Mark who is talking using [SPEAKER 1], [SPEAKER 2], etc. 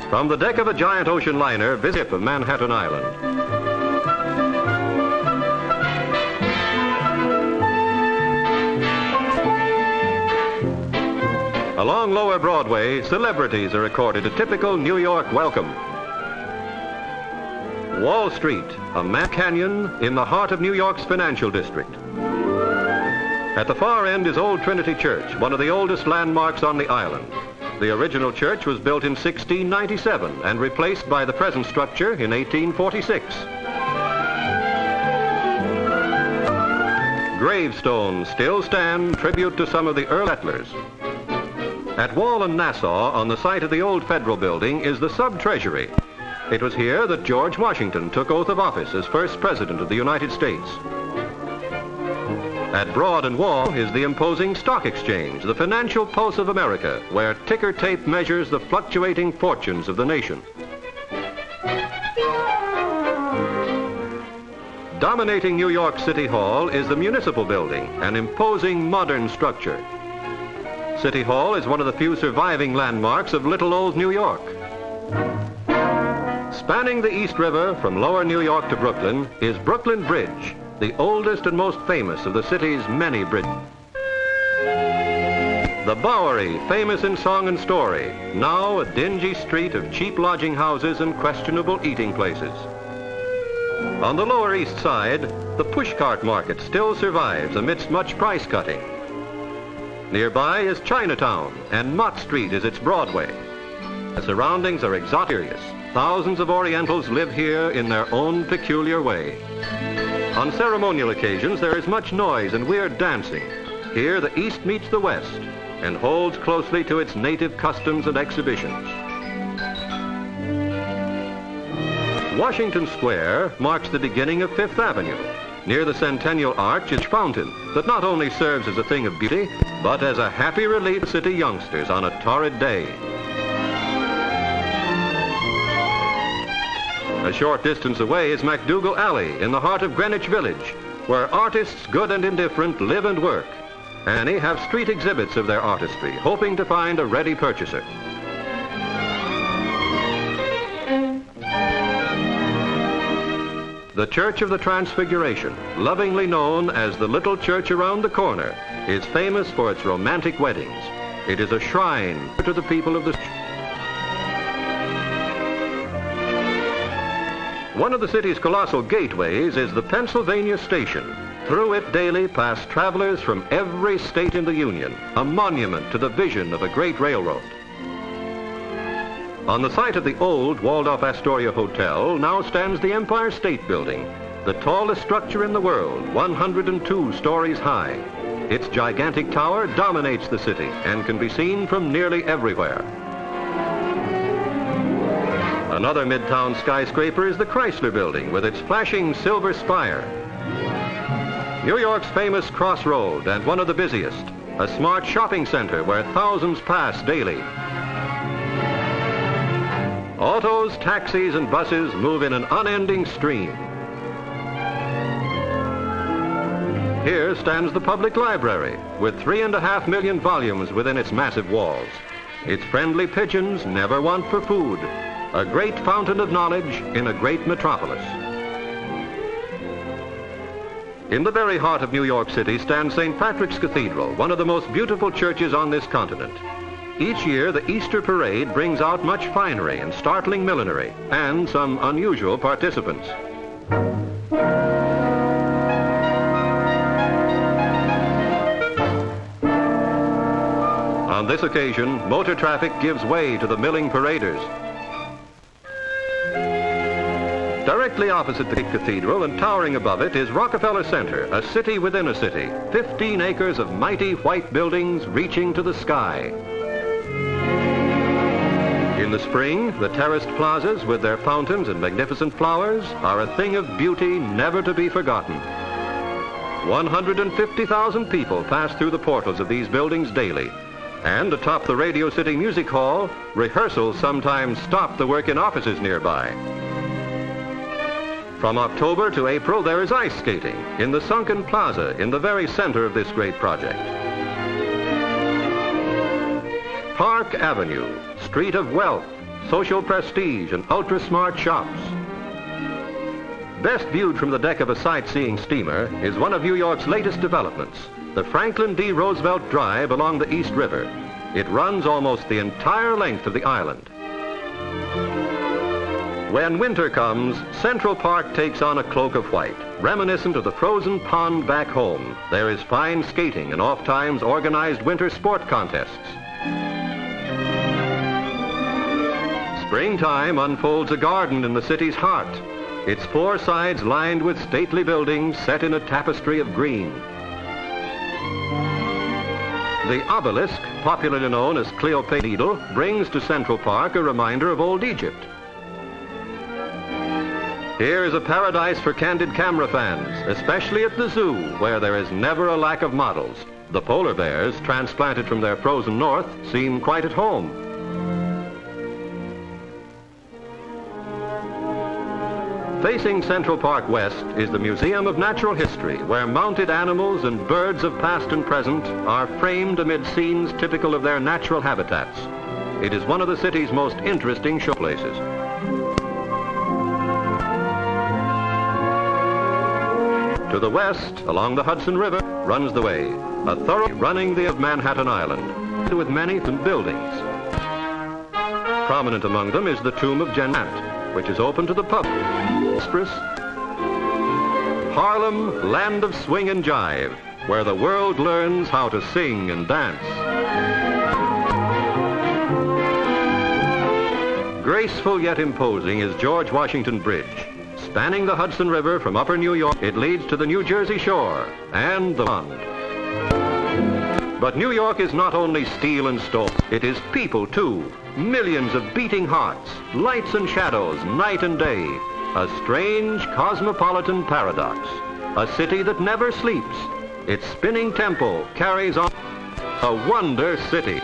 [SPEAKER 1] From the deck of a giant ocean liner, visit of Manhattan Island. Along Lower Broadway, celebrities are accorded a typical New York welcome. Wall Street, a mad canyon in the heart of New York's financial district. At the far end is Old Trinity Church, one of the oldest landmarks on the island. The original church was built in 1697 and replaced by the present structure in 1846. Gravestones still stand, tribute to some of the early settlers. At Wall and Nassau, on the site of the old Federal Building, is the Sub-Treasury. It was here that George Washington took oath of office as first President of the United States. At Broad and Wall is the imposing Stock Exchange, the financial pulse of America, where ticker tape measures the fluctuating fortunes of the nation. Dominating New York City Hall is the Municipal Building, an imposing modern structure. City Hall is one of the few surviving landmarks of little old New York. Spanning the East River from Lower New York to Brooklyn is Brooklyn Bridge, the oldest and most famous of the city's many bridges. The Bowery, famous in song and story, now a dingy street of cheap lodging houses and questionable eating places. On the Lower East Side, the pushcart market still survives amidst much price cutting. Nearby is Chinatown, and Mott Street is its Broadway. The surroundings are exotic. Thousands of Orientals live here in their own peculiar way. On ceremonial occasions, there is much noise and weird dancing. Here, the East meets the West and holds closely to its native customs and exhibitions. Washington Square marks the beginning of Fifth Avenue. Near the Centennial Arch is a fountain that not only serves as a thing of beauty, but as a happy relief to city youngsters on a torrid day. A short distance away is MacDougal Alley in the heart of Greenwich Village, where artists, good and indifferent, live and work. Many have street exhibits of their artistry, hoping to find a ready purchaser. The Church of the Transfiguration, lovingly known as the Little Church Around the Corner, is famous for its romantic weddings. It is a shrine to the people of the church. One of the city's colossal gateways is the Pennsylvania Station. Through it daily pass travelers from every state in the Union, a monument to the vision of a great railroad. On the site of the old Waldorf Astoria Hotel now stands the Empire State Building, the tallest structure in the world, 102 stories high. Its gigantic tower dominates the city and can be seen from nearly everywhere. Another Midtown skyscraper is the Chrysler Building with its flashing silver spire. New York's famous Crossroad and one of the busiest, a smart shopping center where thousands pass daily. Autos, taxis, and buses move in an unending stream. Here stands the public library with 3.5 million volumes within its massive walls. Its friendly pigeons never want for food. A great fountain of knowledge in a great metropolis. In the very heart of New York City stands St. Patrick's Cathedral, one of the most beautiful churches on this continent. Each year, the Easter Parade brings out much finery and startling millinery, and some unusual participants. On this occasion, motor traffic gives way to the milling paraders. Directly opposite the cathedral and towering above it is Rockefeller Center, a city within a city, 15 acres of mighty white buildings reaching to the sky. In the spring, the terraced plazas with their fountains and magnificent flowers are a thing of beauty never to be forgotten. 150,000 people pass through the portals of these buildings daily. And atop the Radio City Music Hall, rehearsals sometimes stop the work in offices nearby. From October to April, there is ice skating in the Sunken Plaza in the very center of this great project. Park Avenue, street of wealth, social prestige, and ultra-smart shops. Best viewed from the deck of a sightseeing steamer is one of New York's latest developments, the Franklin D. Roosevelt Drive along the East River. It runs almost the entire length of the island. When winter comes, Central Park takes on a cloak of white, reminiscent of the frozen pond back home. There is fine skating and oft-times organized winter sport contests. Springtime unfolds a garden in the city's heart, its four sides lined with stately buildings set in a tapestry of green. The obelisk, popularly known as Cleopatra Needle, brings to Central Park a reminder of old Egypt. Here is a paradise for candid camera fans, especially at the zoo, where there is never a lack of models. The polar bears, transplanted from their frozen north, seem quite at home. Facing Central Park West is the Museum of Natural History, where mounted animals and birds of past and present are framed amid scenes typical of their natural habitats. It is one of the city's most interesting showplaces. To the west, along the Hudson River, runs the Way, a thoroughly running the of Manhattan Island, with many buildings. Prominent among them is the tomb of Jen Grant, which is open to the public. Harlem, land of swing and jive, where the world learns how to sing and dance. Graceful yet imposing is George Washington Bridge. Spanning the Hudson River from upper New York, it leads to the New Jersey shore and the pond. But New York is not only steel and stone, it is people too. Millions of beating hearts, lights and shadows, night and day. A strange cosmopolitan paradox. A city that never sleeps. Its spinning tempo carries on. A wonder city.